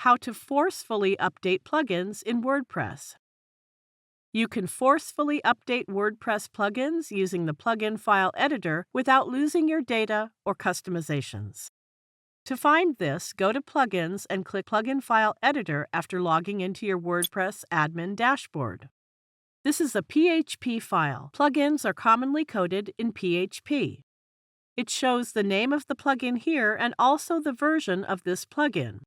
how to forcefully update plugins in WordPress. You can forcefully update WordPress plugins using the plugin file editor without losing your data or customizations. To find this, go to Plugins and click Plugin File Editor after logging into your WordPress admin dashboard. This is a PHP file. Plugins are commonly coded in PHP. It shows the name of the plugin here and also the version of this plugin.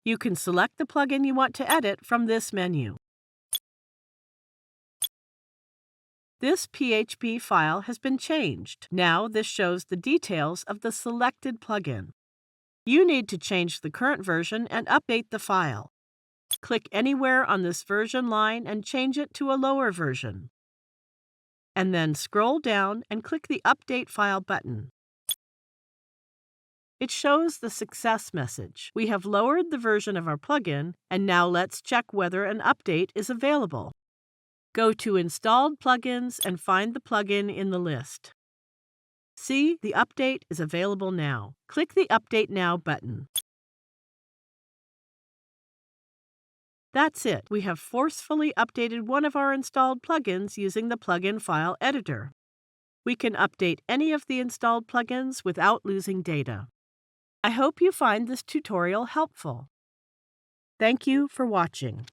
You can select the plugin you want to edit from this menu. This PHP file has been changed. Now this shows the details of the selected plugin. You need to change the current version and update the file. Click anywhere on this version line and change it to a lower version. And then scroll down and click the Update File button. It shows the success message. We have lowered the version of our plugin, and now let's check whether an update is available. Go to Installed Plugins and find the plugin in the list. See, the update is available now. Click the Update Now button. That's it. We have forcefully updated one of our installed plugins using the plugin file editor. We can update any of the installed plugins without losing data. I hope you find this tutorial helpful. Thank you for watching.